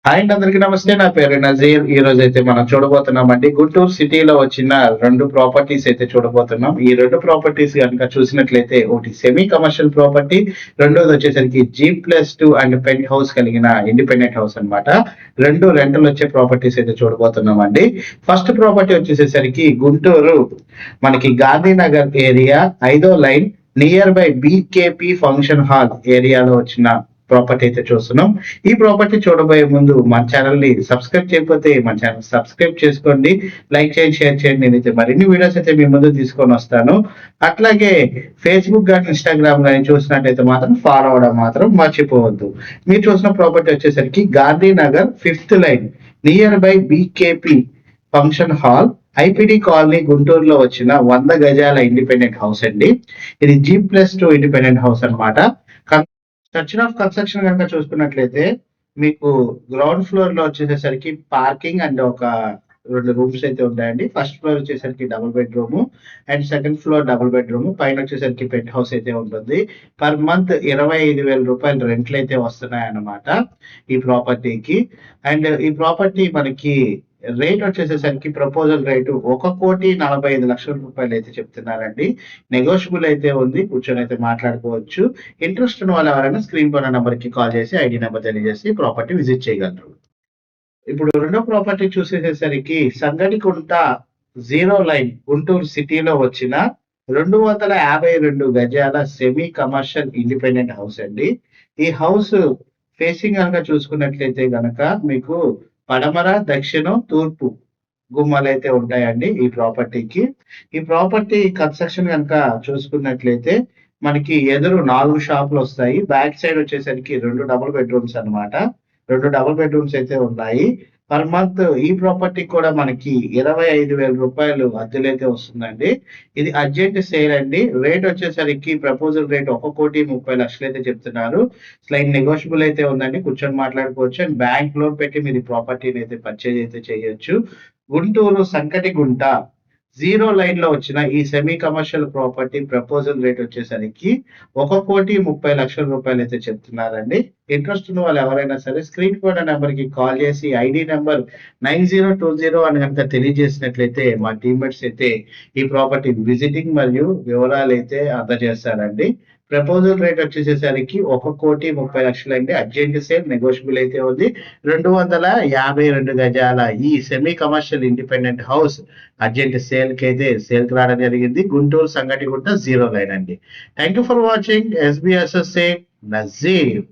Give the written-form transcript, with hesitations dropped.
Hi అండి, అందరికీ నమస్తే. నా పేరు నజీర్. ఈ రోజు అయితే మనం చూడబోతున్నామండి గుంటూరు సిటీలో వచ్చిన 2 ప్రాపర్టీస్ అయితే చూడబోతున్నాం. ఈ 2 ప్రాపర్టీస్ గనుక చూసినట్లయితే ఒకటి సెమీ కమర్షియల్ ప్రాపర్టీ, రెండోది వచ్చేసరికి G+2 అండ్ పెంట్ హౌస్ కలిగిన ఇండిపెండెంట్ హౌస్ అన్నమాట. 2 రెంటల్ వచ్చే ప్రాపర్టీస్ అయితే చూడబోతున్నామండి. ఫస్ట్ ప్రాపర్టీ వచ్చేసేసరికి గుంటూరు మనకి గాంధీనగర్ ఏరియా 5వ line near by BKP function hall ఏరియాలో వచ్చిన ప్రాపర్టీ అయితే చూస్తున్నాం. ఈ ప్రాపర్టీ చూడబోయే ముందు మన ఛానల్ ని సబ్స్క్రైబ్ చేయకపోతే మన ఛానల్ సబ్స్క్రైబ్ చేసుకోండి, లైక్ చేయండి, షేర్ చేయండి. నేనైతే మరిన్ని వీడియోస్ అయితే మీ ముందు తీసుకొని వస్తాను. అట్లాగే ఫేస్బుక్ కానీ ఇన్స్టాగ్రామ్ కానీ చూసినట్టయితే మాత్రం ఫాలో అవడం మాత్రం మర్చిపోవద్దు. మీరు చూసిన ప్రాపర్టీ వచ్చేసరికి Gandhinagar 5th line near by BKP function hall IPD colony గుంటూరులో వచ్చిన 100 గజాల ఇండిపెండెంట్ హౌస్ అండి. ఇది G+2 ఇండిపెండెంట్ హౌస్ అన్నమాట. స్ట్రక్చర్ ఆఫ్ కన్స్ట్రక్షన్ కనుక చూసుకున్నట్లయితే మీకు గ్రౌండ్ ఫ్లోర్ లో వచ్చేసరికి పార్కింగ్ అండ్ ఒక 2 రూమ్స్ అయితే ఉంటాయండి. ఫస్ట్ ఫ్లోర్ వచ్చేసరికి double bedroom and second floor double bedroom, పైన వచ్చేసరికి పెంట్ హౌస్ అయితే ఉంటుంది. పర్ మంత్ 25,000 రూపాయలు రెంట్లు అయితే వస్తున్నాయి అన్నమాట ఈ ప్రాపర్టీకి. అండ్ ఈ ప్రాపర్టీ మనకి రేట్ వచ్చేసేసరికి ప్రపోజల్ రేటు 1,45,00,000 రూపాయలు అయితే చెప్తున్నారండి. నెగోషియబుల్ అయితే ఉంది, కూర్చొని అయితే మాట్లాడుకోవచ్చు. ఇంట్రెస్ట్ ఉన్న వాళ్ళు ఎవరైనా స్క్రీన్ పైన నంబర్ కి కాల్ చేసి ఐడి నెంబర్ తెలియజేసి ప్రాపర్టీ విజిట్ చేయగలరు. ఇప్పుడు రెండో ప్రాపర్టీ చూసేసేసరికి సంగడికుంట 0 లైన్ గుంటూరు సిటీలో వచ్చిన 252 గజాల సెమీ కమర్షియల్ ఇండిపెండెంట్ హౌస్ అండి. ఈ హౌస్ ఫేసింగ్ కనుక చూసుకున్నట్లయితే గనక మీకు పడమర, దక్షిణం, తూర్పు గుమ్మాలైతే ఉంటాయండి ఈ ప్రాపర్టీకి. ఈ ప్రాపర్టీ కన్స్ట్రక్షన్ కనుక చూసుకున్నట్లయితే మనకి ఎదురు 4 షాపులు వస్తాయి. బ్యాక్ సైడ్ వచ్చేసరికి 2 డబుల్ బెడ్రూమ్స్ అన్నమాట. 2 డబుల్ బెడ్రూమ్స్ అయితే ఉన్నాయి. పర్ మంత్ ఈ ప్రాపర్టీ కూడా మనకి 25,000 రూపాయలు అద్దెలైతే వస్తుందండి. ఇది అర్జెంట్ సేల్ అండి. రేట్ వచ్చేసరికి ప్రపోజల్ రేట్ 1,30,00,000 అయితే చెప్తున్నారు. స్లైడ్ నెగోషియబుల్ అయితే ఉందండి, కూర్చొని మాట్లాడుకోవచ్చు. అండ్ బ్యాంక్ లోన్ పెట్టి మీరు ఈ ప్రాపర్టీని అయితే పర్చేజ్ అయితే చేయొచ్చు. గుంటూరు సంకటిగుంట 0 లైన్ లో వచ్చిన ఈ semi commercial property proposal rate వచ్చేసరికి 1,30,00,000 రూపాయలు అయితే చెప్తున్నారండి. ఇంట్రెస్ట్ ఉన్న వాళ్ళు ఎవరైనా సరే స్క్రీన్ పైన నెంబర్ కి కాల్ చేసి ఐడి నెంబర్ 9020 అని కనుక తెలియజేసినట్లయితే మా టీమ్మేట్స్ అయితే ఈ ప్రాపర్టీ విజిటింగ్ మరియు వివరాలు అయితే అందజేస్తారండి. ప్రపోజల్ రేట్ వచ్చేసేసరికి 1,30,00,000 అండి. అర్జెంట్ సేల్, నెగోషియబుల్ అయితే ఉంది. 252 గజాల ఈ semi commercial independent house urgent sale కి అయితే సేల్ కి రావడం జరిగింది. గుంటూరు సంగటిగుంట 0 లైన్ అండి. Thank you for watching. SBSSA Nazir.